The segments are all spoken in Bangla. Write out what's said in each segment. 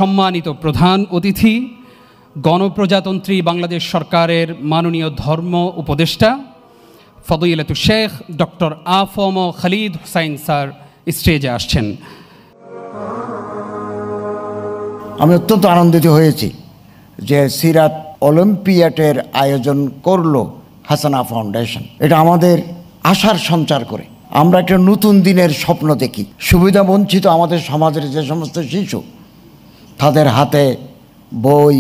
সম্মানিত প্রধান অতিথি, গণপ্রজাতন্ত্রী বাংলাদেশ সরকারের মাননীয় ধর্ম উপদেষ্টা ফদিলাতুল Sheikh doctor আ.ফ.ম. Khalid Hossain sir স্টেজে আসছেন। আমি অত্যন্ত আনন্দিত হয়েছি যে সিরাত অলিম্পিয়াডের আয়োজন করলো হাসানা ফাউন্ডেশন। এটা আমাদের আশার সঞ্চার করে আমরা একটা নতুন দিনের স্বপ্ন দেখি। সুবিধা বঞ্চিত আমাদের সমাজের যে সমস্ত শিশু, তাদের হাতে বই,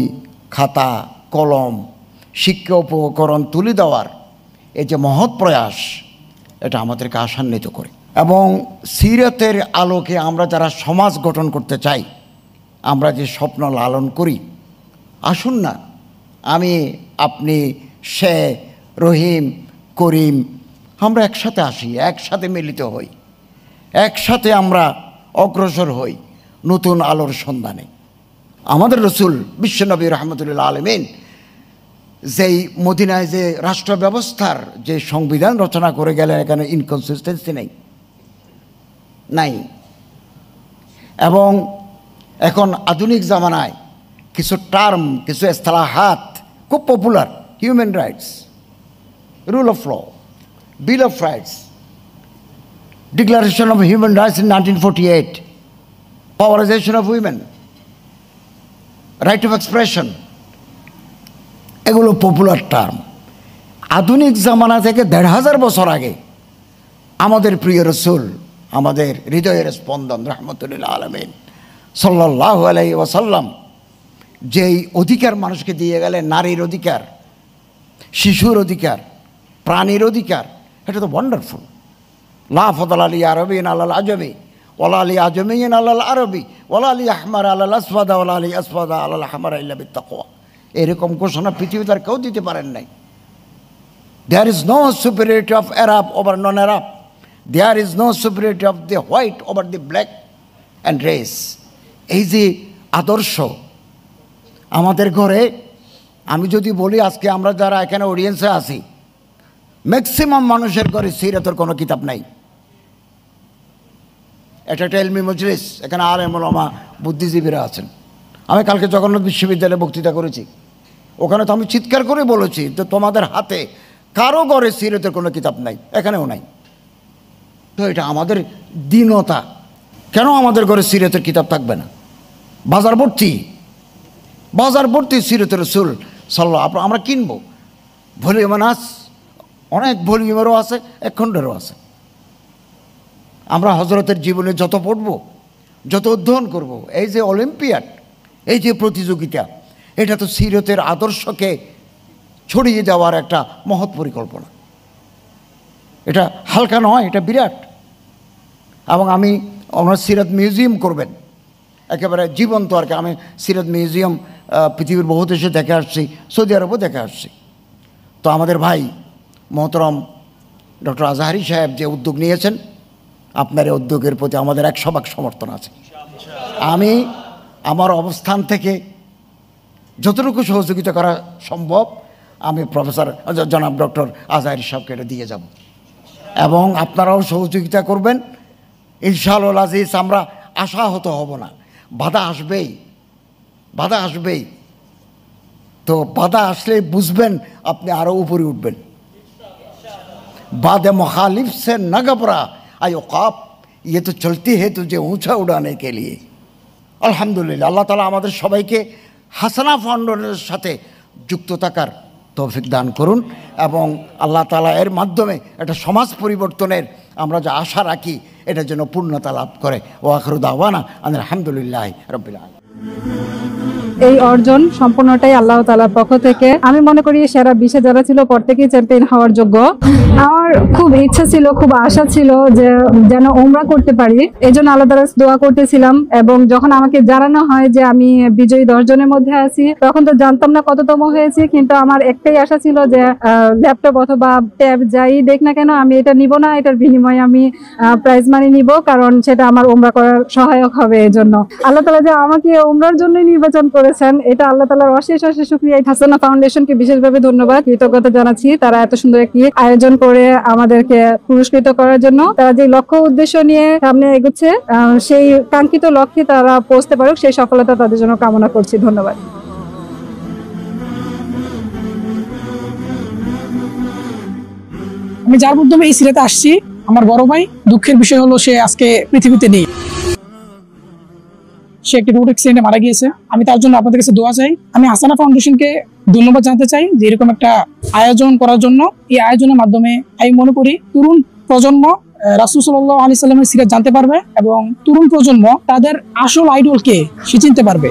খাতা, কলম, শিক্ষা উপকরণ তুলে দেওয়ার এই যে মহৎ প্রয়াস, এটা আমাদেরকে আশান্বিত করে। এবং সিরাতের আলোকে আমরা যারা সমাজ গঠন করতে চাই, আমরা যে স্বপ্ন লালন করি, আসুন না আমি, আপনি, সে, রহিম, করিম, আমরা একসাথে আসি, একসাথে মিলিত হই, একসাথে আমরা অগ্রসর হই নতুন আলোর সন্ধানে। আমাদের রসুল বিশ্বনবী রহমতুল্লাহ আলমিন যেই মদিনায় যে রাষ্ট্র ব্যবস্থার যে সংবিধান রচনা করে গেলেন, এখানে ইনকনসিস্টেন্সি নাই। এবং এখন আধুনিক জামানায় কিছু টার্ম, কিছু ইসতিলাহাত খুব popular: human rights, rule of law, bill of rights, declaration of human rights in 1948, পাওয়ারাইজেশন of women, right of expression, এগুলো পপুলার টার্ম। আধুনিক জামানা থেকে ১৫০০ বছর আগে আমাদের প্রিয় রসুল, আমাদের হৃদয়ের স্পন্দন রহমতুল্লাহ আলমিন সাল্লাল্লাহু আলাইহি ওয়াসাল্লাম যেই অধিকার মানুষকে দিয়ে গেলেন, নারীর অধিকার, শিশুর অধিকার, প্রাণীর অধিকার, এটা তো ওয়ান্ডারফুল। লা ফাদলা লি আরবিয়্যিন আলাল আজমি ওয়ালা লি আজমিয়্যিন আলাল আরবি ওয়ালা লি আহমার আলাল আসওয়াদা ওয়ালা লি আসওয়াদা আলাল আহমার ইল্লা বিত্তাকওয়া। এরকম ঘোষণা পৃথিবীতে আর কেউ দিতে পারেন নাই। There is no superiority of Arab over non Arab, there is no superiority of the white over the black and race. এই যে আদর্শ আমাদের ঘরে, আমি যদি বলি আজকে আমরা যারা এখানে অডিয়েন্সে আছি, ম্যাক্সিমাম মানুষের ঘরে সিরাতের কোনো কিতাব নাই। এটা একটা ইলমি মজলিস, এখানে আলেম ওলামা বুদ্ধিজীবীরা আছেন। আমি কালকে জগন্নাথ বিশ্ববিদ্যালয়ে বক্তৃতা করেছি, ওখানে তো আমি চিৎকার করে বলেছি যে তোমাদের হাতে কারো ঘরে সিরাতের কোনো কিতাব নাই, এখানেও নাই। তো এটা আমাদের দীনতা। কেন আমাদের ঘরে সিরাতের কিতাব থাকবে না? বাজার ভর্তি সিরাতের রাসূল সাল্লাল্লাহু, আমরা কিনবো। ভলিউম অনেক ভলিউমেরও আছে, এক খণ্ডেরও আছে। আমরা হজরতের জীবনে যত পড়ব, যত অধ্যয়ন করব, এই যে অলিম্পিয়াড, এই যে প্রতিযোগিতা, এটা তো সিরতের আদর্শকে ছড়িয়ে দেওয়ার একটা মহৎ পরিকল্পনা। এটা হালকা নয়, এটা বিরাট। এবং আমরা সিরাত মিউজিয়াম করবেন, একেবারে জীবন্ত আর কি। আমি সিরাত মিউজিয়াম পৃথিবীর বহু দেশে দেখে আসছি, সৌদি আরবও দেখে আসছি। তো আমাদের ভাই মোহতরম ডক্টর আজহারি সাহেব যে উদ্যোগ নিয়েছেন, আপনার এই উদ্যোগের প্রতি আমাদের ১০০% সমর্থন আছে। আমি আমার অবস্থান থেকে যতটুকু সহযোগিতা করা সম্ভব, আমি প্রফেসর জনাব ডক্টর আজহারি সাহেবকে এটা দিয়ে যাব, এবং আপনারাও সহযোগিতা করবেন ইনশাআল্লাহ আজিজ। আমরা আশাহত হব না, বাধা আসবেই। তো বাধা আসলে বুঝবেন আপনি আরও উপরে উঠবেন। বাদে মুখালিফ সে না ঘবরা আয়ো কাপ, ইয়ে তো চলতি হে তুঝে উঁচা উড়ানে কে লিয়ে। আলহামদুলিল্লাহ, আল্লাহ তাআলা আমাদের সবাইকে হাসানা ফাউন্ডেশনের সাথে যুক্ত থাকার তৌফিক দান করুন, এবং আল্লাহ তাআলা এর মাধ্যমে একটা সমাজ পরিবর্তনের আমরা যে আশা রাখি, এটা যেন পূর্ণতা লাভ করে। ওয়া আখিরু দাওয়ানা আলহামদুলিল্লাহি রাব্বিল আলামিন। এই অর্জন সম্পূর্ণটাই আল্লাহ তাআলার পক্ষ থেকে। আমি মনে করি সেরা 20-এ যারা ছিল প্রত্যেকেই চ্যাম্পিয়ন হওয়ার যোগ্য। আমার খুব ইচ্ছা ছিল, খুব আশা ছিল যে যেন উমরা করতে পারি, এই জন্য আল্লাহ তাআলার কাছে দোয়া করতেছিলাম। এবং যখন আমাকে জানানো হয় যে আমি বিজয়ী 10 জনের মধ্যে আছি, তখন তো জানতাম না কততম হয়েছি, কিন্তু আমার একটাই আশা ছিল যে ল্যাপটপ অথবা ট্যাব যাই দেখ না কেন, আমি এটা নিব না, এটার বিনিময়ে আমি প্রাইজ মানি নিব, কারণ সেটা আমার উমরা করার সহায়ক হবে। এই জন্য আল্লাহ তাআলা যে আমাকে উমরার জন্য নির্বাচন করে করেছেন, এটা আল্লাহ তাআলার অশেষ অশেষ শুকরিয়া। হাসানা ফাউন্ডেশনকে বিশেষভাবে ধন্যবাদ, কৃতজ্ঞতা জানাচ্ছি। তারা এত সুন্দর একটি আয়োজন করে আমাদেরকে পুরস্কৃত করার জন্য। তারা যে লক্ষ্য উদ্দেশ্য নিয়ে সামনে এগোচ্ছে, সেই কাঙ্ক্ষিত লক্ষ্যে তারা পৌঁছতে পারুক, সেই সফলতা তাদের জন্য কামনা করছি। ধন্যবাদ। আমি যার মাধ্যমে এই সিরাতে আসছি, আমার বড় ভাই, দুঃখের বিষয় হলো সে আজকে পৃথিবীতে নেই। সে একটি রোড অ্যাক্সিডেন্টে মারা গিয়েছে। আমি তার জন্য আপনাদের কাছে দোয়া চাই। আমি হাসানা ফাউন্ডেশনকে ধন্যবাদ জানাতে চাই যে এরকম একটা আয়োজন করার জন্য। এই আয়োজনের মাধ্যমে আমি মনে করি তরুণ প্রজন্ম রাসূল সাল্লাল্লাহু আলাইহি সাল্লামের সিরাত জানতে পারবে এবং তরুণ প্রজন্ম তাদের আসল আইডলকে সে চিনতে পারবে।